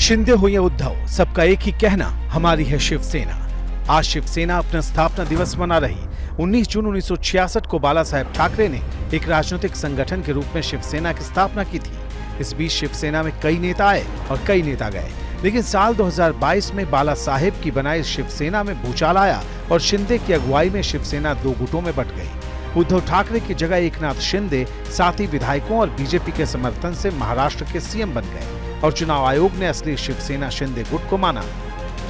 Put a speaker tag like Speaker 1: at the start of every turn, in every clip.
Speaker 1: शिंदे हो या उद्धव, सबका एक ही कहना, हमारी है शिवसेना। आज शिवसेना अपना स्थापना दिवस मना रही। 19 जून 1966 को बाला साहेब ठाकरे ने एक राजनीतिक संगठन के रूप में शिवसेना की स्थापना की थी। इस बीच शिवसेना में कई नेता आए और कई नेता गए, लेकिन साल 2022 में बाला साहेब की बनाई शिवसेना में भूचाल आया और शिंदे की अगुवाई में शिवसेना दो गुटों में बंट गई। उद्धव ठाकरे की जगह एकनाथ शिंदे साथी विधायकों और बीजेपी के समर्थन से महाराष्ट्र के सीएम बन गए और चुनाव आयोग ने असली शिवसेना शिंदे गुट को माना।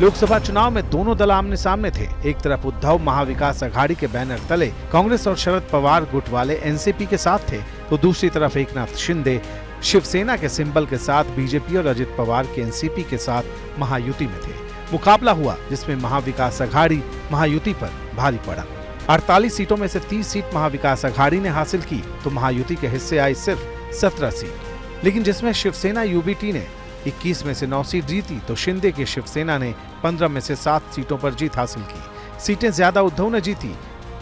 Speaker 1: लोकसभा चुनाव में दोनों दल आमने सामने थे। एक तरफ उद्धव महाविकास अघाड़ी के बैनर तले कांग्रेस और शरद पवार गुट वाले एनसीपी के साथ थे, तो दूसरी तरफ एकनाथ शिंदे शिवसेना के सिंबल के साथ बीजेपी और अजित पवार के एनसीपी के साथ महायुति में थे। मुकाबला हुआ जिसमें महाविकास अघाड़ी महायुति पर भारी पड़ा। 48 सीटों में से 30 सीट महाविकास अघाड़ी ने हासिल की, तो महायुति के हिस्से आई सिर्फ 17 सीट। लेकिन जिसमें शिवसेना यूबीटी ने 21 में से 9 सीट जीती, तो शिंदे की शिवसेना ने 15 में से 7 सीटों पर जीत हासिल की। सीटें ज्यादा उद्धव ने जीती,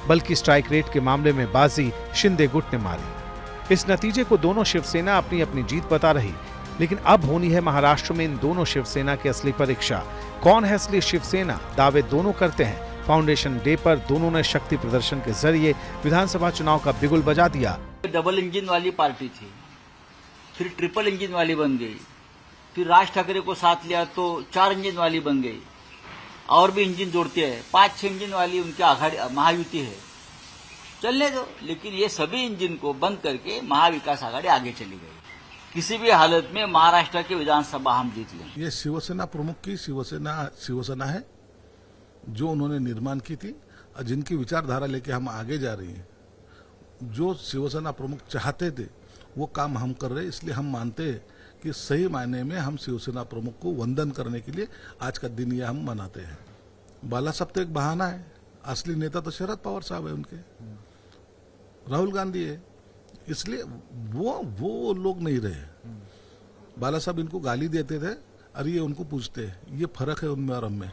Speaker 1: बल्कि स्ट्राइक रेट के मामले में बाजी शिंदे गुट ने मारी। इस नतीजे को दोनों शिवसेना अपनी अपनी जीत बता रही, लेकिन अब होनी है महाराष्ट्र में इन दोनों शिवसेना की असली परीक्षा। कौन है असली शिवसेना? दावे दोनों करते हैं। फाउंडेशन डे पर दोनों ने शक्ति प्रदर्शन के जरिए विधानसभा चुनाव का बिगुल बजा दिया।
Speaker 2: डबल इंजन वाली पार्टी थी, फिर ट्रिपल इंजन वाली बन गई, फिर राज ठाकरे को साथ लिया तो 4 इंजन वाली बन गई, और भी इंजन जोड़ते हैं 5-6 इंजन वाली उनकी आघाड़ी महायुति है। चलने दो, लेकिन ये सभी इंजन को बंद करके महाविकास आघाड़ी आगे चली गई। किसी भी हालत में महाराष्ट्र की विधानसभा हम जीत लेंगे।
Speaker 3: ये शिवसेना प्रमुख की शिवसेना है जो उन्होंने निर्माण की थी और जिनकी विचारधारा लेके हम आगे जा रही हैं। जो शिवसेना प्रमुख चाहते थे वो काम हम कर रहे हैं, इसलिए हम मानते हैं कि सही मायने में हम शिवसेना प्रमुख को वंदन करने के लिए आज का दिन यह हम मनाते हैं। बाला साहब तो एक बहाना है, असली नेता तो शरद पवार साहब है, उनके राहुल गांधी है, इसलिए वो लोग नहीं रहे। बाला साहब इनको गाली देते थे और ये उनको पूछते हैं। ये फर्क है उनमें और हम में।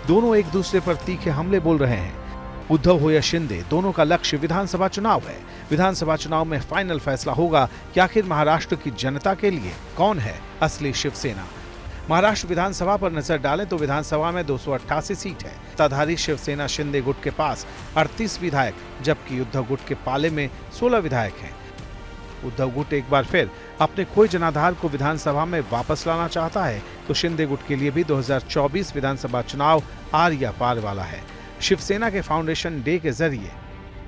Speaker 1: दोनों एक दूसरे पर तीखे हमले बोल रहे हैं। उद्धव हो या शिंदे, दोनों का लक्ष्य विधानसभा चुनाव है। विधानसभा चुनाव में फाइनल फैसला होगा कि आखिर महाराष्ट्र की जनता के लिए कौन है असली शिवसेना। महाराष्ट्र विधानसभा पर नजर डालें तो विधानसभा में 288 सीट है। सत्ताधारी शिवसेना शिंदे गुट के पास 38 विधायक, जबकि उद्धव गुट के पाले में 16 विधायक हैं। उद्धव गुट एक बार फिर अपने खोए जनाधार को विधानसभा में वापस लाना चाहता है, तो शिंदे गुट के लिए भी 2024 विधानसभा चुनाव आर या पार वाला है। शिवसेना के फाउंडेशन डे के जरिए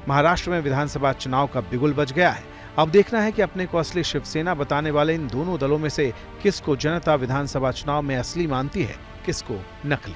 Speaker 1: महाराष्ट्र में विधानसभा चुनाव का बिगुल बज गया है। अब देखना है कि अपने को असली शिवसेना बताने वाले इन दोनों दलों में से किसको जनता विधानसभा चुनाव में असली मानती है, किसको नकली।